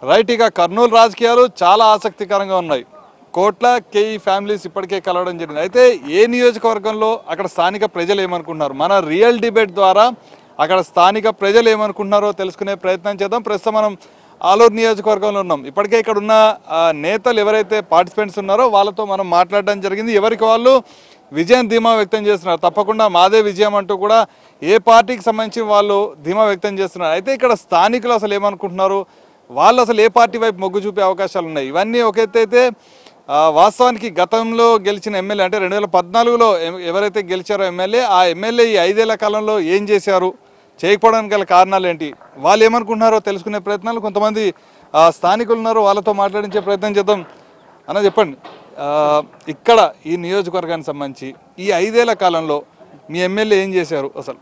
Right, ఇక కర్నూలు రాజకీయాలు చాలా ఆసక్తికరంగా ఉన్నాయి. కోట్ల కేఈ ఫ్యామిలీస్ ఇప్పటికే కలవడం జరిగింది. అయితే ఏ నియోజకవర్గంలో అక్కడ స్థానిక ప్రజలు ఏమనుకుంటున్నారు, మన రియల్ డిబేట్ ద్వారా అక్కడ స్థానిక ప్రజలు ఏమనుకుంటున్నారో తెలుసుకునే ప్రయత్నం చేద్దాం. ప్రస్తుతం మనం ఆలూరు నియోజకవర్గంలో ఉన్నాం. ఇప్పటికే ఇక్కడ ఉన్న నేతలు ఎవరైతే పార్టిసిపెంట్స్ ఉన్నారో వాళ్ళతో మనం మాట్లాడడం జరిగింది. ఎవరికి వాళ్ళు విజయం ధీమా వ్యక్తం చేస్తున్నారు. తప్పకుండా మాదే విజయం అంటూ కూడా ఏ పార్టీకి సంబంధించి వాళ్ళు ధీమా వ్యక్తం చేస్తున్నారు. అయితే ఇక్కడ స్థానికులు అసలు ఏమనుకుంటున్నారు, వాళ్ళు అసలు ఏ పార్టీ వైపు మొగ్గు చూపే అవకాశాలు ఉన్నాయి, ఇవన్నీ ఒక ఎత్తు అయితే వాస్తవానికి గతంలో గెలిచిన ఎమ్మెల్యే అంటే 2014లో ఎవరైతే గెలిచారో ఎమ్మెల్యే, ఆ ఎమ్మెల్యే ఈ 5 ఏళ్ల కాలంలో ఏం చేశారు, చేయకపోవడానికి గల కారణాలు ఏంటి, వాళ్ళు ఏమనుకుంటున్నారో తెలుసుకునే ప్రయత్నాలు కొంతమంది స్థానికులు ఉన్నారు, వాళ్ళతో మాట్లాడించే ప్రయత్నం చేద్దాం. అన్న చెప్పండి, ఇక్కడ ఈ నియోజకవర్గానికి సంబంధించి ఈ 5 ఏళ్ల కాలంలో మీ ఎమ్మెల్యే ఏం చేశారు అసలు?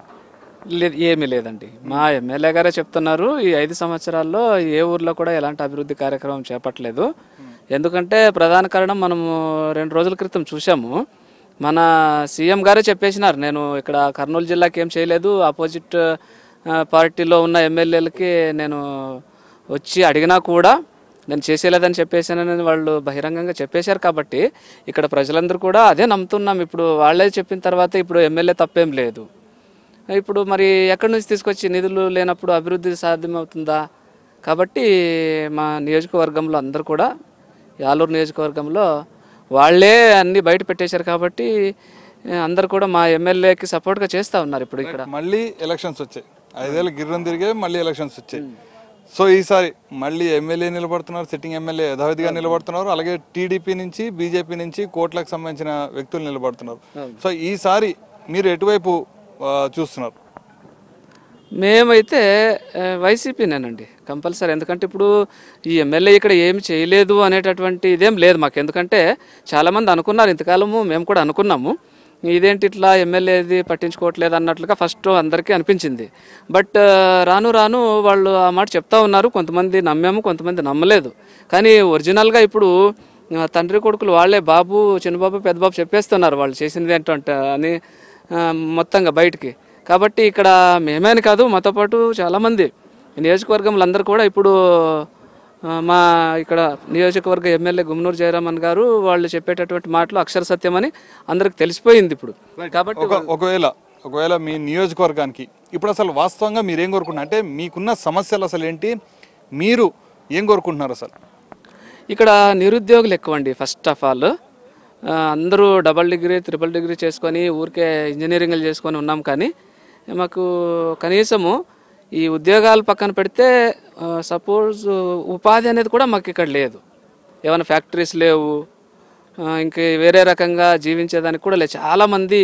ఏమీ లేదండి, మా ఎమ్మెల్యే గారే చెప్తున్నారు ఈ 5 సంవత్సరాల్లో ఏ ఊర్లో కూడా ఎలాంటి అభివృద్ధి కార్యక్రమం చేపట్టలేదు. ఎందుకంటే ప్రధాన కారణం మనము 2 రోజుల క్రితం చూసాము, మన సీఎం గారే చెప్పేసినారు నేను ఇక్కడ కర్నూలు జిల్లాకి ఏం చేయలేదు, ఆపోజిట్ పార్టీలో ఉన్న ఎమ్మెల్యేలకి నేను వచ్చి అడిగినా కూడా నేను చేసేలేదని చెప్పేసానని వాళ్ళు బహిరంగంగా చెప్పేశారు. కాబట్టి ఇక్కడ ప్రజలందరూ కూడా అదే నమ్ముతున్నాం. ఇప్పుడు వాళ్ళే చెప్పిన తర్వాత ఇప్పుడు ఎమ్మెల్యే తప్పేం లేదు. ఇప్పుడు మరి ఎక్కడి నుంచి తీసుకొచ్చి నిధులు లేనప్పుడు అభివృద్ధి సాధ్యమవుతుందా? కాబట్టి మా నియోజకవర్గంలో అందరూ కూడా ఆలూరు నియోజకవర్గంలో వాళ్ళే అన్ని బయట పెట్టేశారు. కాబట్టి అందరు కూడా మా ఎమ్మెల్యేకి సపోర్ట్గా చేస్తూ ఉన్నారు. ఇప్పుడు ఇక్కడ మళ్ళీ ఎలక్షన్స్ వచ్చాయి, 5 ఏళ్ళు గిర్రం తిరిగే మళ్ళీ ఎలక్షన్స్ వచ్చాయి. సో ఈసారి మళ్ళీ ఎమ్మెల్యే నిలబడుతున్నారు, సిట్టింగ్ ఎమ్మెల్యే యథావిధిగా నిలబడుతున్నారు. అలాగే టీడీపీ నుంచి బీజేపీ నుంచి కోట్లకు సంబంధించిన వ్యక్తులు నిలబడుతున్నారు. సో ఈసారి మీరు ఎటువైపు చూస్తున్నారు? మేమైతే వైసీపీనేనండి కంపల్సరీ. ఎందుకంటే ఇప్పుడు ఈ ఎమ్మెల్యే ఇక్కడ ఏమి చేయలేదు అనేటటువంటి ఇదేం లేదు మాకు. ఎందుకంటే చాలామంది అనుకున్నారు, ఇంతకాలము మేము కూడా అనుకున్నాము, ఇదేంటి ఇట్లా ఎమ్మెల్యేది పట్టించుకోవట్లేదు అన్నట్లుగా ఫస్ట్ అందరికీ అనిపించింది. బట్ రాను రాను వాళ్ళు ఆ మాట చెప్తా ఉన్నారు. కొంతమంది నమ్మాము, కొంతమంది నమ్మలేదు. కానీ ఒరిజినల్గా ఇప్పుడు తండ్రి కొడుకులు వాళ్ళే బాబు, చిన్నబాబు, పెద్దబాబు చెప్పేస్తున్నారు వాళ్ళు చేసినది ఏంటంటే అని మొత్తంగా బయటికి. కాబట్టి ఇక్కడ మేమేని కాదు, మాతో పాటు చాలామంది నియోజకవర్గంలో అందరూ కూడా ఇప్పుడు మా ఇక్కడ నియోజకవర్గ ఎమ్మెల్యే గుమ్మనూరు జయరామన్ గారు వాళ్ళు చెప్పేటటువంటి మాటలు అక్షర సత్యమని అందరికి తెలిసిపోయింది ఇప్పుడు. కాబట్టి ఒకవేళ మీ నియోజకవర్గానికి ఇప్పుడు అసలు వాస్తవంగా మీరు ఏం కోరుకుంటున్నారు, అంటే మీకున్న సమస్యలు అసలు ఏంటి, మీరు ఏం కోరుకుంటున్నారు అసలు? ఇక్కడ నిరుద్యోగులు ఎక్కువ అండి. ఫస్ట్ ఆఫ్ ఆల్ అందరూ డబల్ డిగ్రీ, ట్రిపుల్ డిగ్రీ చేసుకొని ఊరికే ఇంజనీరింగ్లు చేసుకొని ఉన్నాం. కానీ మాకు కనీసము ఈ ఉద్యోగాలు పక్కన పెడితే సపోజ్ ఉపాధి అనేది కూడా మాకు ఇక్కడ లేదు. ఏమైనా ఫ్యాక్టరీస్ లేవు, ఇంక వేరే రకంగా జీవించేదానికి కూడా లేదు. చాలామంది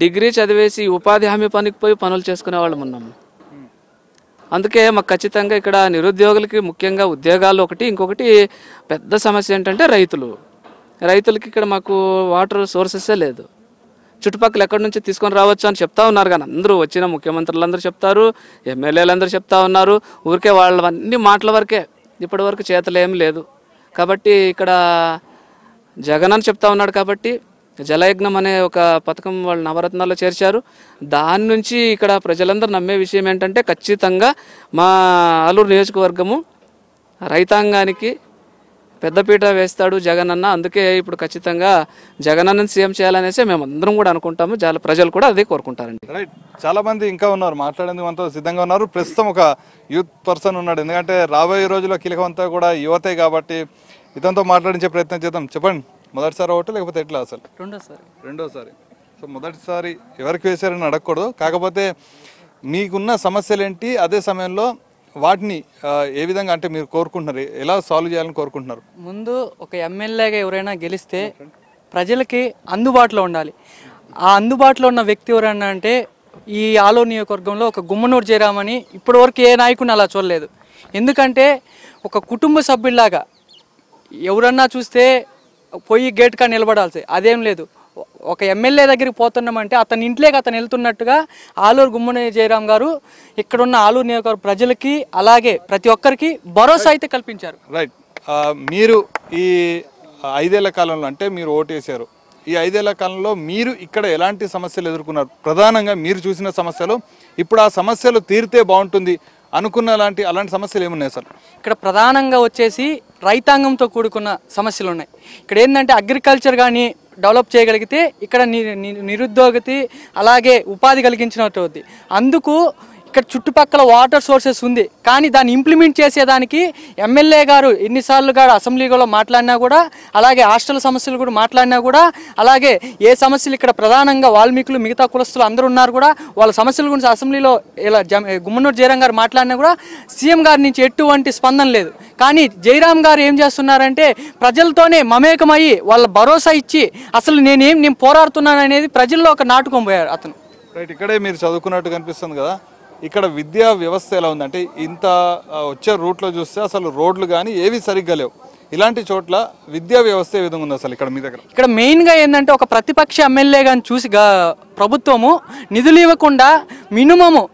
డిగ్రీ చదివేసి ఉపాధి హామీ పనికి పోయి పనులు చేసుకునే వాళ్ళం ఉన్నాము. అందుకే మాకు ఖచ్చితంగా ఇక్కడ నిరుద్యోగులకి ముఖ్యంగా ఉద్యోగాలు ఒకటి, ఇంకొకటి పెద్ద సమస్య ఏంటంటే రైతులకి ఇక్కడ మాకు వాటర్ సోర్సెసే లేదు. చుట్టుపక్కల ఎక్కడి నుంచి తీసుకొని రావచ్చు అని చెప్తా ఉన్నారు. కానీ అందరూ వచ్చిన ముఖ్యమంత్రులందరూ చెప్తారు, ఎమ్మెల్యేలందరూ చెప్తా ఉన్నారు. ఊరికే వాళ్ళవన్నీ మాటల వరకే, ఇప్పటి వరకు చేతలు ఏం లేదు. కాబట్టి ఇక్కడ జగన్ అని చెప్తా ఉన్నాడు. కాబట్టి జలయజ్ఞం అనే ఒక పథకం వాళ్ళు నవరత్నాల్లో చేర్చారు. దాని నుంచి ఇక్కడ ప్రజలందరూ నమ్మే విషయం ఏంటంటే ఖచ్చితంగా మా ఆలూరు నియోజకవర్గము రైతాంగానికి పెద్దపీట వేస్తాడు జగన్ అన్న. అందుకే ఇప్పుడు ఖచ్చితంగా జగన్ అన్నని సీఎం చేయాలనేసి మేము అందరం కూడా అనుకుంటాము, ప్రజలు కూడా అదే కోరుకుంటారండి. రైట్, చాలా మంది ఇంకా ఉన్నారు, మాట్లాడేందుకు మనతో సిద్ధంగా ఉన్నారు. ప్రస్తుతం ఒక యూత్ పర్సన్ ఉన్నాడు, ఎందుకంటే రాబోయే రోజుల్లో కీలకం అంతా కూడా యువతే కాబట్టి ఇతనితో మాట్లాడించే ప్రయత్నం చేద్దాం. చెప్పండి, మొదటిసారి ఓటు లేకపోతే ఎట్లా అసలు? రెండోసారి. సో మొదటిసారి ఎవరికి వేశారని అడగకూడదు, కాకపోతే మీకున్న సమస్యలు ఏంటి, అదే సమయంలో వాటిని ఏ విధంగా అంటే మీరు కోరుకుంటున్నారు, ఎలా సాల్వ్ చేయాలని కోరుకుంటున్నారు? ముందు ఒక ఎమ్మెల్యేగా ఎవరైనా గెలిస్తే ప్రజలకి అందుబాటులో ఉండాలి. ఆ అందుబాటులో ఉన్న వ్యక్తి ఎవరైనా అంటే ఈ ఆలూరు నియోజకవర్గంలో ఒక గుమ్మనూరు జయరామని ఇప్పటివరకు ఏ నాయకుని అలా చూడలేదు. ఎందుకంటే ఒక కుటుంబ సభ్యుల్లాగా ఎవరన్నా చూస్తే పోయి గేట్ కా నిలబడాల్సి అదేం లేదు. ఒక ఎమ్మెల్యే దగ్గరికి పోతున్నామంటే అతని ఇంట్లోకి అతను వెళ్తున్నట్టుగా ఆలూరు గుమ్మనూరు జయరాం గారు ఇక్కడున్న ఆలూరు నియోజకవర్గ ప్రజలకి అలాగే ప్రతి ఒక్కరికి భరోసా అయితే కల్పించారు. రైట్, మీరు ఈ 5 ఏళ్ల కాలంలో అంటే మీరు ఓటేశారు, ఈ 5 ఏళ్ల కాలంలో మీరు ఇక్కడ ఎలాంటి సమస్యలు ఎదుర్కొన్నారు, ప్రధానంగా మీరు చూసిన సమస్యలు, ఇప్పుడు ఆ సమస్యలు తీరితే బాగుంటుంది అనుకున్న అలాంటి సమస్యలు ఏమున్నాయి సార్? ఇక్కడ ప్రధానంగా వచ్చేసి రైతాంగంతో కూడుకున్న సమస్యలు ఉన్నాయి. ఇక్కడ ఏంటంటే అగ్రికల్చర్ కానీ డెవలప్ చేయగలిగితే ఇక్కడ నిరుద్యోగతి అలాగే ఉపాధి కలిగించినట్టు అవుద్ది. అందుకు ఇక్కడ చుట్టుపక్కల వాటర్ సోర్సెస్ ఉంది, కానీ దాన్ని ఇంప్లిమెంట్ చేసేదానికి ఎమ్మెల్యే గారు ఎన్నిసార్లు కూడా అసెంబ్లీలో మాట్లాడినా కూడా, అలాగే హాస్టల్ సమస్యలు కూడా మాట్లాడినా కూడా, అలాగే ఏ సమస్యలు ఇక్కడ ప్రధానంగా వాల్మీకులు మిగతా కులస్తులు అందరూ ఉన్నారు కూడా వాళ్ళ సమస్యల గురించి అసెంబ్లీలో ఇలా గుమ్మనూరు జయరాం గారు మాట్లాడినా కూడా సీఎం గారి నుంచి ఎటువంటి స్పందన లేదు. కానీ జయరాం గారు ఏం చేస్తున్నారంటే ప్రజలతోనే మమేకమయ్యి వాళ్ళ భరోసా ఇచ్చి అసలు నేను పోరాడుతున్నాను అనేది ప్రజల్లో ఒక నాటుకొని పోయారు అతను. రైట్, ఇక్కడే మీరు చదువుకున్నట్టు కనిపిస్తుంది కదా. ఇక్కడ విద్యా వ్యవస్థ ఎలా ఉంది అంటే ఇంత వచ్చే రూట్లో చూస్తే అసలు రోడ్లు కానీ ఏవి సరిగ్గా లేవు. ఇలాంటి చోట్ల విద్యా వ్యవస్థ ఏ విధంగా ఉంది అసలు ఇక్కడ మీ దగ్గర? ఇక్కడ మెయిన్గా ఏంటంటే ఒక ప్రతిపక్ష ఎమ్మెల్యే గాని చూసి ప్రభుత్వము నిధులు ఇవ్వకుండా మినిమము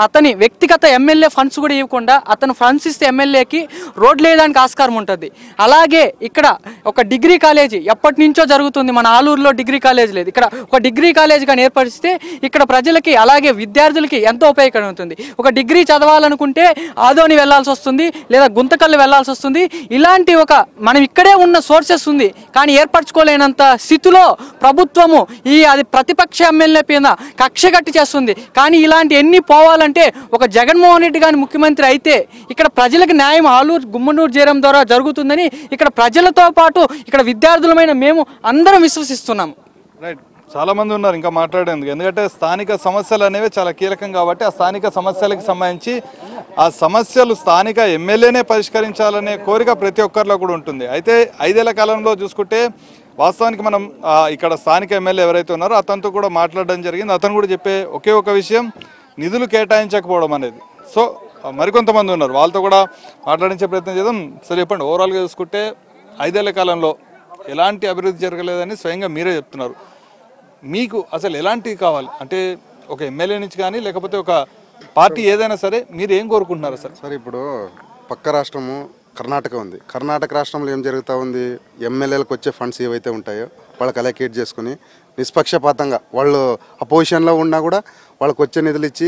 అతని వ్యక్తిగత ఎమ్మెల్యే ఫండ్స్ కూడా ఇవ్వకుండా అతను ఫండ్స్ ఇస్తే ఎమ్మెల్యేకి రోడ్లు వేయడానికి ఆస్కారం ఉంటుంది. అలాగే ఇక్కడ ఒక డిగ్రీ కాలేజీ ఎప్పటి నుంచో జరుగుతుంది, మన ఆలూరులో డిగ్రీ కాలేజ్ లేదు. ఇక్కడ ఒక డిగ్రీ కాలేజ్ కానీ ఏర్పరిస్తే ఇక్కడ ప్రజలకి అలాగే విద్యార్థులకి ఎంతో ఉపయోగకరం అవుతుంది. ఒక డిగ్రీ చదవాలనుకుంటే ఆదోని వెళ్లాల్సి వస్తుంది, లేదా గుంతకల్లు వెళ్లాల్సి వస్తుంది. ఇలాంటి మనం ఇక్కడే ఉన్న సోర్సెస్ ఉంది, కానీ ఏర్పరచుకోలేనంత స్థితిలో ప్రభుత్వము అది ప్రతిపక్ష ఎమ్మెల్యే పైన కక్ష కట్టి చేస్తుంది. కానీ ఇలాంటి ఎన్ని పోవాలి అంటే ఒక జగన్మోహన్ రెడ్డి గారి ముఖ్యమంత్రి అయితే ఇక్కడ ప్రజలకు న్యాయం ఆలూరు గుమ్మనూరు జయరాం ద్వారా జరుగుతుందని ఇక్కడ ప్రజలతో పాటు ఇక్కడ విద్యార్థులమైన మేము అందరం విశ్వసిస్తున్నాము. రైట్, చాలా మంది ఉన్నారు ఇంకా మాట్లాడేందుకు, ఎందుకంటే స్థానిక సమస్యలు అనేవి చాలా కీలకం కాబట్టి ఆ స్థానిక సమస్యలకు సంబంధించి ఆ సమస్యలు స్థానిక ఎమ్మెల్యేనే పరిష్కరించాలనే కోరిక ప్రతి ఒక్కరిలో కూడా ఉంటుంది. అయితే 5 ఏళ్ల కాలంలో చూసుకుంటే వాస్తవానికి మనం ఇక్కడ స్థానిక ఎమ్మెల్యే ఎవరైతే ఉన్నారో అతనితో కూడా మాట్లాడడం జరిగింది. అతను కూడా చెప్పే ఒకే ఒక విషయం నిధులు కేటాయించకపోవడం అనేది. సో మరికొంతమంది ఉన్నారు, వాళ్ళతో కూడా మాట్లాడించే ప్రయత్నం చేద్దాం. సరే చెప్పండి, ఓవరాల్గా చూసుకుంటే 5 ఏళ్ల కాలంలో ఎలాంటి అభివృద్ధి జరగలేదని స్వయంగా మీరే చెప్తున్నారు. మీకు అసలు ఎలాంటివి కావాలి అంటే ఒక ఎమ్మెల్యే నుంచి కానీ లేకపోతే ఒక పార్టీ ఏదైనా సరే మీరు ఏం కోరుకుంటున్నారు సార్? సార్ ఇప్పుడు పక్క రాష్ట్రము కర్ణాటక ఉంది. కర్ణాటక రాష్ట్రంలో ఏం జరుగుతూ ఉంది, ఎమ్మెల్యేలకు వచ్చే ఫండ్స్ ఏవైతే ఉంటాయో వాళ్ళకి అలొకేట్ చేసుకుని నిష్పక్షపాతంగా వాళ్ళు అపోజిషన్లో ఉన్నా కూడా వాళ్ళకి వచ్చే నిధులు ఇచ్చి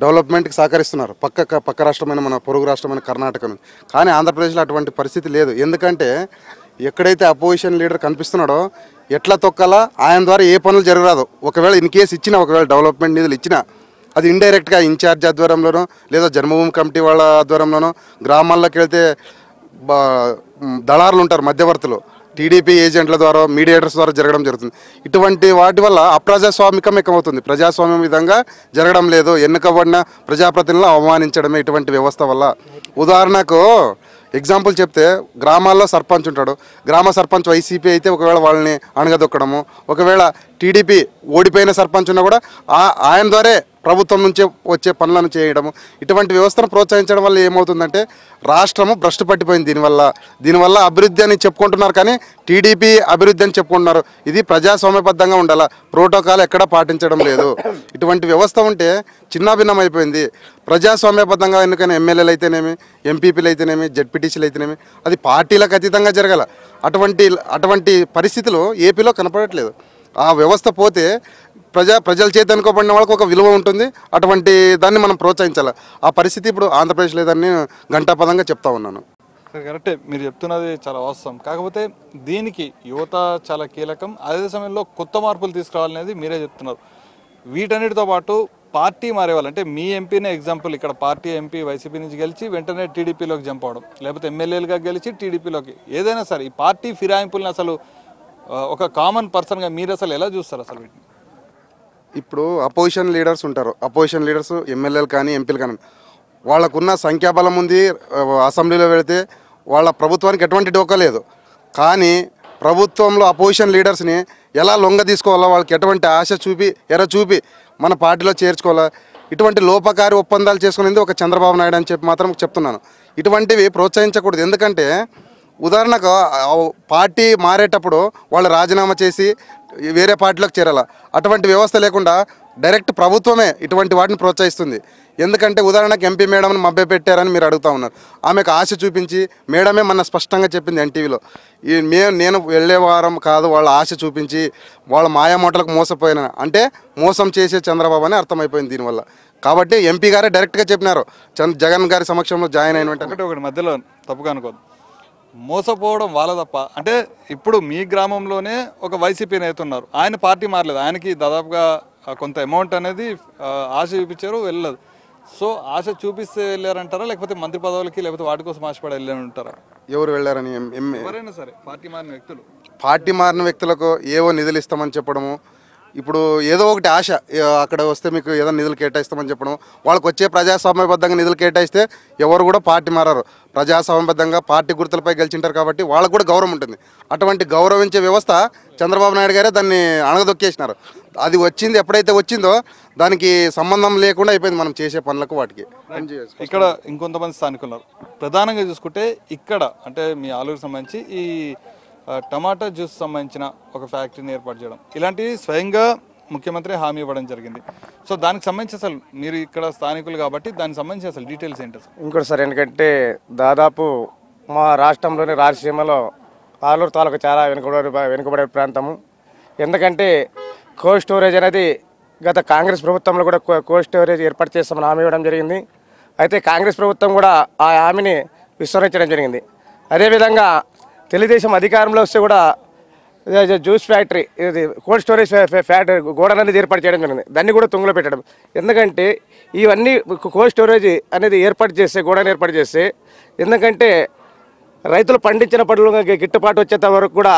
డెవలప్మెంట్కి సహకరిస్తున్నారు పక్క రాష్ట్రమైన మన పొరుగు రాష్ట్రమైన కర్ణాటక నుంచి. కానీ ఆంధ్రప్రదేశ్లో అటువంటి పరిస్థితి లేదు. ఎందుకంటే ఎక్కడైతే అపోజిషన్ లీడర్ కనిపిస్తున్నాడో ఎట్లా తొక్కాలా ఆయన ద్వారా ఏ పనులు జరగరాదు. ఒకవేళ ఇన్ కేసు ఇచ్చినా, ఒకవేళ డెవలప్మెంట్ నిధులు ఇచ్చినా అది ఇండైరెక్ట్గా ఇన్ఛార్జ్ ఆధ్వర్యంలోనో లేదా జన్మభూమి కమిటీ వాళ్ళ ఆధ్వర్యంలోనో, గ్రామాల్లోకి వెళ్తే దళారులు ఉంటారు మధ్యవర్తులు, టీడీపీ ఏజెంట్ల ద్వారా మీడియేటర్స్ ద్వారా జరగడం జరుగుతుంది. ఇటువంటి వాటి వల్ల అప్రజాస్వామికం ఎక్కువవుతుంది. ప్రజాస్వామ్యం విధంగా జరగడం లేదు. ఎన్నుకబడిన ప్రజాప్రతినిధులను అవమానించడమే ఇటువంటి వ్యవస్థ వల్ల. ఉదాహరణకు ఎగ్జాంపుల్ చెప్తే గ్రామాల్లో సర్పంచ్ ఉంటాడు, గ్రామ సర్పంచ్ వైసీపీ అయితే ఒకవేళ వాళ్ళని అణగదొక్కడము, ఒకవేళ టీడీపీ ఓడిపోయిన సర్పంచ్ ఉన్నా కూడా ఆయన ద్వారా ప్రభుత్వం నుంచే వచ్చే పనులను చేయడము, ఇటువంటి వ్యవస్థను ప్రోత్సహించడం వల్ల ఏమవుతుందంటే రాష్ట్రము భ్రష్టు పట్టిపోయింది. దీనివల్ల అభివృద్ధి అని చెప్పుకుంటున్నారు, కానీ టీడీపీ అభివృద్ధి అని చెప్పుకుంటున్నారు. ఇది ప్రజాస్వామ్యబద్ధంగా ఉండాలా, ప్రోటోకాల్ ఎక్కడా పాటించడం లేదు. ఇటువంటి వ్యవస్థ ఉంటే చిన్నాభిన్నం అయిపోయింది. ప్రజాస్వామ్యబద్ధంగా ఎన్నికైన ఎమ్మెల్యేలు అయితేనేమి, ఎంపీపీలు అయితేనేమి, జెడ్పీటీసీలు అయితేనేమి అది పార్టీలకు అతీతంగా జరగాల. అటువంటి పరిస్థితులు ఏపీలో కనపడట్లేదు. ఆ వ్యవస్థ పోతే ప్రజల చేతి అనుకోబడిన వాళ్ళకి ఒక విలువ ఉంటుంది. అటువంటి దాన్ని మనం ప్రోత్సహించాలి. ఆ పరిస్థితి ఇప్పుడు ఆంధ్రప్రదేశ్ లేదని ఘంటాపదంగా చెప్తా ఉన్నాను. కరెక్టే, మీరు చెప్తున్నది చాలా వాస్తవం. కాకపోతే దీనికి యువత చాలా కీలకం. అదే సమయంలో కొత్త మార్పులు తీసుకురావాలనేది మీరే చెప్తున్నారు. వీటన్నిటితో పాటు పార్టీ మారేవాళ్ళు, మీ ఎంపీనే ఎగ్జాంపుల్, ఇక్కడ పార్టీ ఎంపీ వైసీపీ నుంచి గెలిచి వెంటనే టీడీపీలోకి జంప్ అవడం, లేకపోతే ఎమ్మెల్యేలుగా గెలిచి టీడీపీలోకి, ఏదైనా సరే ఈ పార్టీ ఫిరాయింపుల్ని అసలు ఒక కామన్ పర్సన్గా మీరు అసలు ఎలా చూస్తారు అసలు వీటిని? ఇప్పుడు అపోజిషన్ లీడర్స్ ఉంటారు, అపోజిషన్ లీడర్స్ ఎమ్మెల్యేలు కానీ ఎంపీలు కానీ వాళ్ళకున్న సంఖ్యాబలం ఉంది. అసెంబ్లీలో వెళితే వాళ్ళ ప్రభుత్వానికి ఎటువంటి డోకా లేదు. కానీ ప్రభుత్వంలో అపోజిషన్ లీడర్స్ని ఎలా లొంగ తీసుకోవాలా, వాళ్ళకి ఎటువంటి ఆశ చూపి చూపి మన పార్టీలో చేర్చుకోవాలా, ఇటువంటి లోపకారి ఒప్పందాలు చేసుకునేది ఒక చంద్రబాబు నాయుడు అని చెప్పి మాత్రం చెప్తున్నాను. ఇటువంటివి ప్రోత్సహించకూడదు. ఎందుకంటే ఉదాహరణకు పార్టీ మారేటప్పుడు వాళ్ళు రాజీనామా చేసి వేరే పార్టీలోకి చేరాల. అటువంటి వ్యవస్థ లేకుండా డైరెక్ట్ ప్రభుత్వమే ఇటువంటి వాటిని ప్రోత్సహిస్తుంది. ఎందుకంటే ఉదాహరణకు ఎంపీ మేడంని మభ్య పెట్టారని మీరు అడుగుతూ ఉన్నారు. ఆమెకు ఆశ చూపించి మేడమే మన స్పష్టంగా చెప్పింది ఎన్టీవీలో, నేను వెళ్ళే వారం కాదు, వాళ్ళ ఆశ చూపించి వాళ్ళ మాయామోటలకు మోసపోయిన అంటే మోసం చేసే చంద్రబాబు అని అర్థమైపోయింది దీనివల్ల. కాబట్టి ఎంపీ గారే డైరెక్ట్గా చెప్పినారు జగన్ గారి సమక్షంలో జాయిన్ అయిన వెంటనే. ఒకటి మధ్యలో తప్పుగా అనుకోదు, మోసపోవడం వాళ్ళ తప్ప. అంటే ఇప్పుడు మీ గ్రామంలోనే ఒక వైసీపీ నేత ఉన్నారు, ఆయన పార్టీ మారలేదు, ఆయనకి దాదాపుగా కొంత అమౌంట్ అనేది ఆశ చూపించారు, వెళ్ళలేదు. సో ఆశ చూపిస్తే వెళ్ళారంటారా, లేకపోతే మంత్రి పదవులకి లేకపోతే వాటి కోసం ఆశపడి వెళ్ళారంటారా? ఎవరు వెళ్ళారని ఎవరైనా సరే పార్టీ మారిన వ్యక్తులకు ఏవో నిధులు ఇస్తామని చెప్పడము, ఇప్పుడు ఏదో ఒకటి ఆశ, అక్కడ వస్తే మీకు ఏదో నిధులు కేటాయిస్తామని చెప్పడం, వాళ్ళకి వచ్చే ప్రజాస్వామ్యబద్ధంగా నిధులు కేటాయిస్తే ఎవరు కూడా పార్టీ మారారు. ప్రజాస్వామ్యబద్ధంగా పార్టీ గుర్తులపై గెలిచింటారు కాబట్టి వాళ్ళకు కూడా గౌరవం ఉంటుంది. అటువంటి గౌరవించే వ్యవస్థ చంద్రబాబు నాయుడు గారే దాన్ని అణగదొక్కేసినారు. అది వచ్చింది ఎప్పుడైతే వచ్చిందో దానికి సంబంధం లేకుండా అయిపోయింది మనం చేసే పనులకు వాటికి. ఇక్కడ ఇంకొంతమంది స్థానికులు ఉన్నారు. ప్రధానంగా చూసుకుంటే ఇక్కడ అంటే మీ ఆలూరుకి సంబంధించి ఈ టమాటా జ్యూస్ సంబంధించిన ఒక ఫ్యాక్టరీని ఏర్పాటు చేయడం, ఇలాంటివి స్వయంగా ముఖ్యమంత్రి హామీ ఇవ్వడం జరిగింది. సో దానికి సంబంధించి అసలు మీరు ఇక్కడ స్థానికులు కాబట్టి దానికి సంబంధించి అసలు డీటెయిల్స్ ఏంటి అసలు? ఇంకోటి సార్, ఎందుకంటే దాదాపు మా రాష్ట్రంలోని రాయలసీమలో ఆలూరు తాలూకా చాలా వెనుకబడే ప్రాంతము. ఎందుకంటే కోల్డ్ స్టోరేజ్ అనేది గత కాంగ్రెస్ ప్రభుత్వంలో కూడా కోల్డ్ స్టోరేజ్ ఏర్పాటు చేస్తామని హామీ ఇవ్వడం జరిగింది. అయితే కాంగ్రెస్ ప్రభుత్వం కూడా ఆ హామీని విస్మరించడం జరిగింది. అదేవిధంగా తెలుగుదేశం అధికారంలో వస్తే కూడా జ్యూస్ ఫ్యాక్టరీ, ఇది కోల్డ్ స్టోరేజ్ ఫ్యాక్టరీ గోడౌన్ అనేది ఏర్పాటు చేయడం జరిగింది. దాన్ని కూడా తుంగలో పెట్టడం. ఎందుకంటే ఇవన్నీ కోల్డ్ స్టోరేజ్ అనేది ఏర్పాటు చేస్తే, గోడౌన్ ఏర్పాటు చేస్తే, ఎందుకంటే రైతులు పండించిన పంటలు గిట్టుబాటు వచ్చేంత వరకు కూడా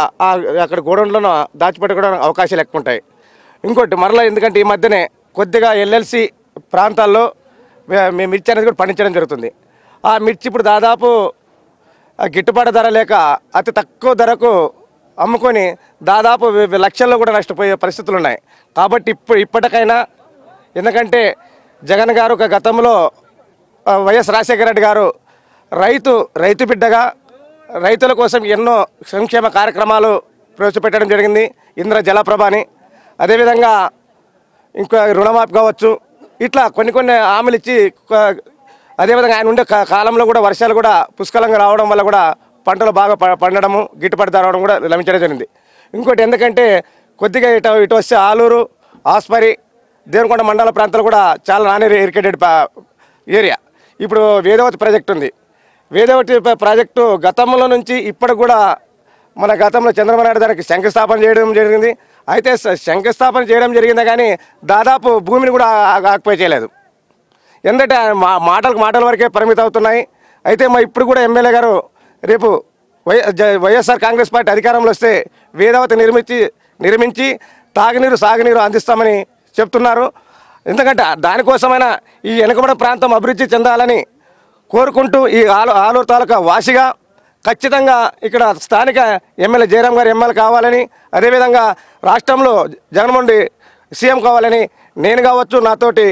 అక్కడ గోడౌన్లో దాచిపెట్టుకోవడానికి అవకాశాలు ఎక్కువ ఉంటాయి. ఇంకోటి మరలా ఎందుకంటే ఈ మధ్యనే కొద్దిగా ఎల్ఎల్సి ప్రాంతాల్లో మిర్చి అనేది కూడా పండించడం జరుగుతుంది. ఆ మిర్చి ఇప్పుడు దాదాపు గిట్టుబాటు ధర లేక అతి తక్కువ ధరకు అమ్ముకొని దాదాపు లక్షల్లో కూడా నష్టపోయే పరిస్థితులు ఉన్నాయి. కాబట్టి ఇప్పటికైనా, ఎందుకంటే జగన్ గారు ఒక గతంలో వైఎస్ రాజశేఖర రెడ్డి గారు రైతు బిడ్డగా రైతుల కోసం ఎన్నో సంక్షేమ కార్యక్రమాలు ప్రవేశపెట్టడం జరిగింది. ఇంద్ర జలప్రభ అని, అదేవిధంగా ఇంకా రుణమాఫీ కావచ్చు, ఇట్లా కొన్ని హామీలు ఇచ్చి, అదేవిధంగా ఆయన ఉండే కాలంలో కూడా వర్షాలు కూడా పుష్కలంగా రావడం వల్ల కూడా పంటలు బాగా పండడము, గిట్టుబాటు ధర రావడం కూడా లభించడం జరిగింది. ఇంకోటి ఎందుకంటే కొద్దిగా ఇటు వస్తే ఆలూరు, ఆస్పరి, దేవరకొండ మండల ప్రాంతాలు కూడా చాలా నాన్ ఇరిగేటెడ్ ఏరియా. ఇప్పుడు వేదవతి ప్రాజెక్టు ఉంది. వేదవతి ప్రాజెక్టు గతంలో నుంచి ఇప్పటికి కూడా మన గతంలో చంద్రబాబు నాయుడు దానికి శంకుస్థాపన చేయడం జరిగింది. అయితే శంకుస్థాపన చేయడం జరిగింది కానీ దాదాపు భూమిని కూడా ఆక్యుపై చేయలేదు. ఎందుకంటే మాటల వరకే పరిమితం అవుతున్నాయి. అయితే ఇప్పుడు కూడా ఎమ్మెల్యే గారు రేపు వైఎస్ఆర్ కాంగ్రెస్ పార్టీ అధికారంలో వస్తే వేదవతి నిర్మించి తాగునీరు, సాగునీరు అందిస్తామని చెప్తున్నారు. ఎందుకంటే దానికోసమైనా ఈ వెనుకబడిన ప్రాంతం అభివృద్ధి చెందాలని కోరుకుంటూ ఈ ఆలూరు తాలూకా వాసిగా ఖచ్చితంగా ఇక్కడ స్థానిక ఎమ్మెల్యే జయరాం గారు ఎమ్మెల్యే కావాలని, అదేవిధంగా రాష్ట్రంలో జగన్మోహన్ రెడ్డి సీఎం కావాలని నేను కావచ్చు, నాతోటి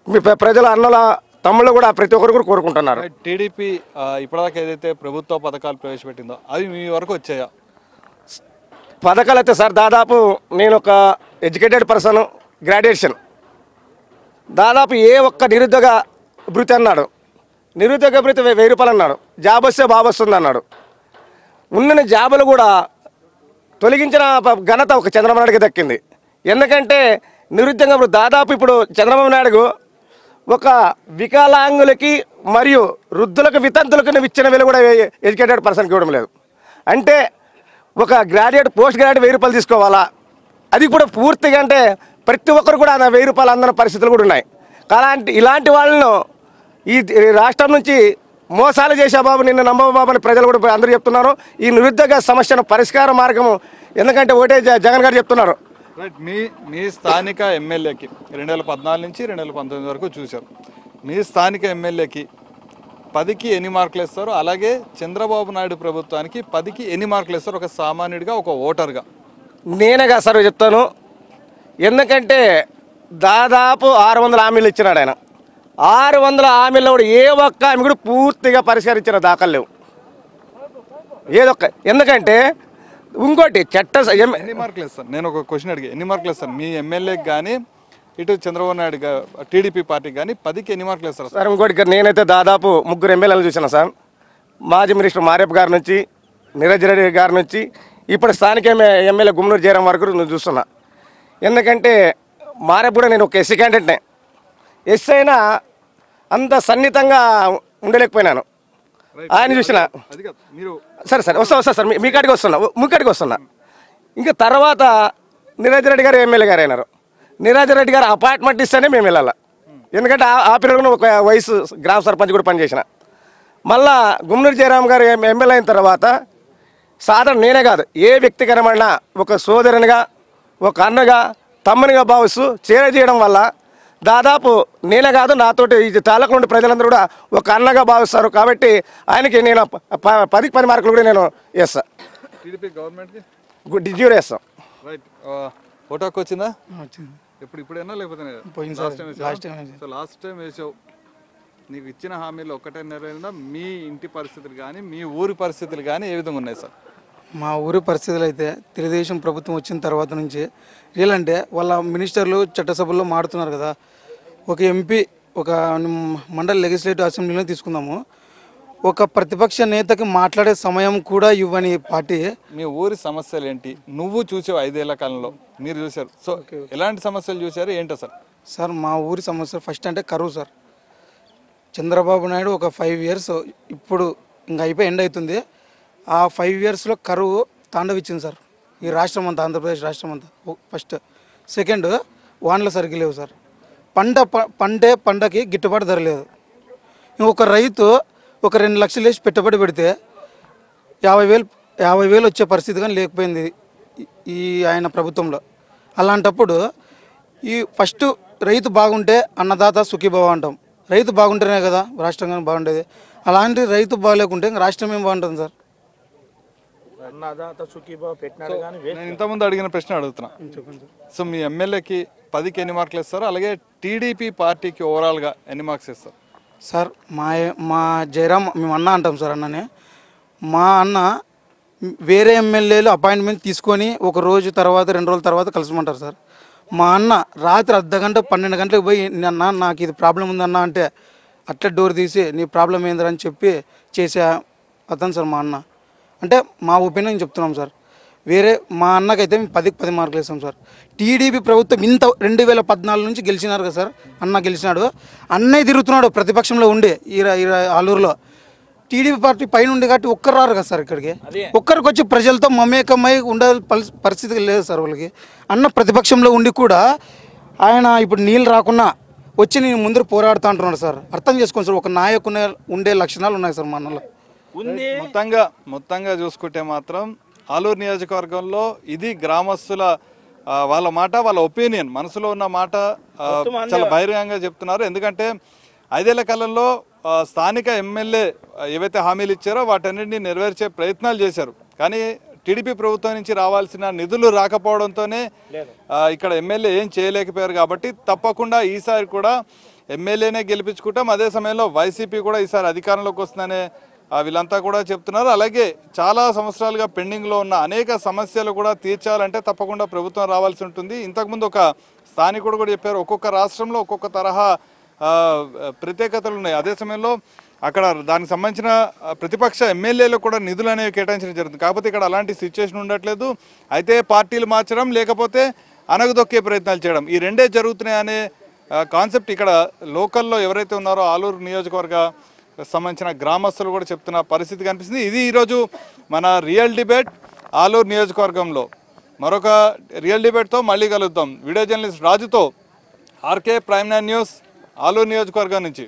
మీ ప్రజల అన్నల తమ్ముళ్ళు కూడా ప్రతి ఒక్కరు కూడా కోరుకుంటున్నారు. టీడీపీ ఇప్పటిదాకా ఏదైతే ప్రభుత్వ పథకాలు ప్రవేశపెట్టిందో అవి మీ వరకు వచ్చాయా? పథకాలు అయితే సార్ దాదాపు నేను ఒక ఎడ్యుకేటెడ్ పర్సన్, గ్రాడ్యుయేషన్, దాదాపు ఏ ఒక్క నిరుద్యోగ భృతి అన్నాడు, నిరుద్యోగ భృతి 1000 రూపాయలు అన్నాడు, జాబ్ వస్తే బాబు వస్తుంది అన్నాడు. ఉన్న జాబులు కూడా తొలగించిన ఘనత ఒక చంద్రబాబు నాయుడుకి దక్కింది. ఎందుకంటే నిరుద్యోగ భృతి దాదాపు ఇప్పుడు చంద్రబాబు నాయుడు ఒక వికలాంగులకి మరియు వృద్ధులకు, వితంతులకు ఇచ్చిన విలువ కూడా ఎడ్యుకేటెడ్ పర్సన్కి ఇవ్వడం లేదు. అంటే ఒక గ్రాడ్యుయేట్, పోస్ట్ గ్రాడ్యుయేట్ 1000 రూపాయలు తీసుకోవాలా, అది కూడా పూర్తిగా అంటే ప్రతి ఒక్కరు కూడా 1000 రూపాయలు అందిన పరిస్థితులు కూడా ఉన్నాయి. ఇలాంటి వాళ్ళను ఈ రాష్ట్రం నుంచి మోసాలు చేసే బాబు, నిన్ను నమ్మవ బాబు అని ప్రజలు కూడా అందరూ చెప్తున్నారు. ఈ నిరుద్యోగ సమస్యను పరిష్కార మార్గము, ఎందుకంటే ఒకటే జగన్ గారు చెప్తున్నారు. మీ స్థానిక ఎమ్మెల్యేకి 2014 నుంచి 2019 వరకు చూశారు. మీ స్థానిక ఎమ్మెల్యేకి 10కి ఎన్ని మార్కులు ఇస్తారు, అలాగే చంద్రబాబు నాయుడు ప్రభుత్వానికి 10కి ఎన్ని మార్కులు ఇస్తారు ఒక సామాన్యుడిగా, ఒక ఓటర్గా? నేనేగా సార్ చెప్తాను. ఎందుకంటే దాదాపు 600 హామీలు ఇచ్చినాడు ఆయన. 600 హామీల్లో కూడా ఏ ఒక్క హామీ కూడా పూర్తిగా పరిష్కరించిన దాఖలు లేవు. ఏదొక్క, ఎందుకంటే ఇంకోటి ఎన్ని మార్కులు ఇస్తారు, నేను ఒక క్వశ్చన్ అడిగి, ఎన్ని మార్కులు ఇస్తారు మీ ఎమ్మెల్యేకి కానీ ఇటు చంద్రబాబు నాయుడు టీడీపీ పార్టీకి కానీ 10కి ఎన్ని మార్కులు వేస్తారు సార్ ఇంకోటి నేనైతే దాదాపు 3 ఎమ్మెల్యేలు చూసాను సార్. మాజీ మినిస్టర్ మారేప్ గారి నుంచి, నీరజ్ రెడ్డి గారి నుంచి, ఇప్పుడు స్థానిక ఎమ్మెల్యే గుమ్మనూరు జయరాం వరకు నేను చూస్తున్నా. ఎందుకంటే మారేప్ కూడా నేను ఒక ఎస్సీ క్యాండిడేట్నే. ఎస్సీ అయినా అంత సన్నిహితంగా ఉండలేకపోయినాను. ఆయన చూసిన సరే వస్తా సార్ మీ కాడికి వస్తున్నా. ఇంకా తర్వాత నీరజ్ రెడ్డి గారు ఎమ్మెల్యే గారు అయినారు. నీరజ్ రెడ్డి గారు అపార్ట్మెంట్ ఇస్తేనే మేము వెళ్ళాలి. ఎందుకంటే ఆ పిల్లలు ఒక వయసు గ్రామ సర్పంచ్ కూడా పనిచేసిన. మళ్ళా గుమ్మనూరు జయరాం గారు ఎమ్మెల్యే అయిన తర్వాత సాధారణ నేనే కాదు, ఏ వ్యక్తి కనబడినా ఒక సోదరునిగా, ఒక అన్నగా, తమ్మునిగా భావిస్తూ చేయడం వల్ల దాదాపు నేనే కాదు, నాతోటి ఇది తాలూకు నుండి ప్రజలందరూ కూడా ఒక అన్నగా భావిస్తారు. కాబట్టి ఆయనకి నేను 10కి 10 మార్కులు కూడా నేను వేస్తా. డ్యూర్ వేస్తాం. రైట్. ఓటాకు వచ్చిందా? ఇప్పుడైనా లేకపోతే లాస్ట్ టైం వేసావు. నీకు ఇచ్చిన హామీలు ఒక్కటే నెరవేరిందా? మీ ఇంటి పరిస్థితులు కానీ మీ ఊరి పరిస్థితులు కానీ ఏ విధంగా ఉన్నాయి సార్? మా ఊరి పరిస్థితులు అయితే తెలుగుదేశం ప్రభుత్వం వచ్చిన తర్వాత నుంచి అంటే వాళ్ళ మినిస్టర్లు చట్టసభల్లో మాడుతున్నారు కదా. ఒక ఎంపీ ఒక మండల లెజిస్లేటివ్ అసెంబ్లీలో తీసుకుందాము, ఒక ప్రతిపక్ష నేతకి మాట్లాడే సమయం కూడా ఇవ్వని పార్టీ. మీ ఊరి సమస్యలు ఏంటి? నువ్వు చూసావు 5 ఏళ్ల కాలంలో, మీరు చూసారు. సో ఎలాంటి సమస్యలు చూసారు ఏంటో సార్? సార్ మా ఊరి సమస్య ఫస్ట్ అంటే కరువు సార్. చంద్రబాబు నాయుడు ఒక 5 ఇయర్స్ ఇప్పుడు ఇంకా అయిపోయి ఎండ్ అవుతుంది. ఆ 5 ఇయర్స్లో కరువు తాండవిచ్చింది సార్ ఈ రాష్ట్రం అంతా, ఆంధ్రప్రదేశ్ రాష్ట్రం అంతా. ఫస్ట్. సెకండ్, వానలు సరిగ్గా లేవు సార్. పంటకి గిట్టుబాటు ధర లేదు. ఇంకొక రైతు ఒక 2 లక్షలు వేసి పెట్టుబడి పెడితే 50,000 వచ్చే పరిస్థితి కానీ లేకపోయింది ఈ ఆయన ప్రభుత్వంలో. అలాంటప్పుడు ఈ ఫస్ట్ రైతు బాగుంటే అన్నదాత సుఖీభవ అంటాం. రైతు బాగుంటేనే కదా రాష్ట్రం కానీ బాగుండేది. అలాంటి రైతు బాగాలేకుంటే ఇంకా రాష్ట్రం ఏం బాగుంటుంది సార్? నేను ఇంతకుముందు అడిగిన ప్రశ్న అడుగుతున్నా. సో మీ ఎమ్మెల్యేకి 10కి ఎన్ని మార్కులు ఇస్తారు? అలాగే టీడీపీ పార్టీకి ఓవరాల్గా ఎన్ని మార్క్స్ ఇస్తారు? సార్ మా జయరాం మేము అన్న అంటాం సార్. అన్ననే మా అన్న వేరే ఎమ్మెల్యేలు అపాయింట్మెంట్ తీసుకొని ఒక రోజు తర్వాత 2 రోజుల తర్వాత కలసమంటారు సార్. మా అన్న రాత్రి 1/2 గంట 12 గంటలకు పోయి అన్న నాకు ఇది ప్రాబ్లం ఉందన్న అంటే అట్లా డోర్ తీసి నీ ప్రాబ్లం ఏందని చెప్పి చేసే అతను సార్ మా అన్న. అంటే మా ఒపీనియన్ చెప్తున్నాం సార్. వేరే మా అన్నకైతే మేము 10కి 10 మార్కులు వేస్తాం సార్. టీడీపీ ప్రభుత్వం ఇంత 2014 నుంచి గెలిచినారు కదా సార్. అన్న గెలిచినాడు, అన్నయ్య తిరుగుతున్నాడు ప్రతిపక్షంలో ఉండి ఈ ఆలూరులో. టీడీపీ పార్టీ పైన ఉండి కాబట్టి ఒక్కరు రారు కదా సార్ ఇక్కడికి. ఒక్కరికి వచ్చి ప్రజలతో మమేకమై ఉండే పరిస్థితి లేదు సార్ వాళ్ళకి. అన్న ప్రతిపక్షంలో ఉండి కూడా ఆయన ఇప్పుడు నీళ్ళు రాకున్నా వచ్చి నేను ముందు పోరాడుతూ అంటున్నాడు సార్. అర్థం చేసుకోండి సార్, ఒక నాయకునే ఉండే లక్షణాలు ఉన్నాయి సార్ మా అన్నలో. మొత్తంగా చూసుకుంటే మాత్రం ఆలూరు నియోజకవర్గంలో ఇది గ్రామస్తుల వాళ్ళ మాట, వాళ్ళ ఒపీనియన్, మనసులో ఉన్న మాట చాలా బహిరంగంగా చెప్తున్నారు. ఎందుకంటే 5 ఏళ్ల కాలంలో స్థానిక ఎమ్మెల్యే ఏవైతే హామీలు ఇచ్చారో వాటన్నింటినీ నెరవేర్చే ప్రయత్నాలు చేశారు. కానీ టీడీపీ ప్రభుత్వం నుంచి రావాల్సిన నిధులు రాకపోవడంతోనే ఇక్కడ ఎమ్మెల్యే ఏం చేయలేకపోయారు. కాబట్టి తప్పకుండా ఈసారి కూడా ఎమ్మెల్యేనే గెలిపించుకుంటాం. అదే సమయంలో వైసీపీ కూడా ఈసారి అధికారంలోకి వస్తుందనే వీళ్ళంతా కూడా చెప్తున్నారు. అలాగే చాలా సంవత్సరాలుగా పెండింగ్లో ఉన్న అనేక సమస్యలు కూడా తీర్చాలంటే తప్పకుండా ప్రభుత్వం రావాల్సి ఉంటుంది. ఇంతకుముందు ఒక స్థానికుడు కూడా చెప్పారు, ఒక్కొక్క రాష్ట్రంలో ఒక్కొక్క తరహా ప్రత్యేకతలు ఉన్నాయి. అదే సమయంలో అక్కడ దానికి సంబంధించిన ప్రతిపక్ష ఎమ్మెల్యేలకు కూడా నిధులు అనేవి కేటాయించడం జరుగుతుంది. కాకపోతే ఇక్కడ అలాంటి సిచ్యువేషన్ ఉండట్లేదు. అయితే పార్టీలు మార్చడం, లేకపోతే అనగదొక్కే ప్రయత్నాలు చేయడం, ఈ రెండే జరుగుతున్నాయి అనే కాన్సెప్ట్ ఇక్కడ లోకల్లో ఎవరైతే ఉన్నారో ఆలూరు నియోజకవర్గ సంబంధించిన గ్రామస్తులు కూడా చెప్తున్న పరిస్థితి కనిపిస్తుంది. ఇది ఈరోజు మన రియల్ డిబేట్ ఆలూరు నియోజకవర్గంలో. మరొక రియల్ డిబేట్తో మళ్ళీ కలుద్దాం. వీడియో జర్నలిస్ట్ రాజుతో, ఆర్కే ప్రైమ్ 9 న్యూస్, ఆలూరు నియోజకవర్గం నుంచి.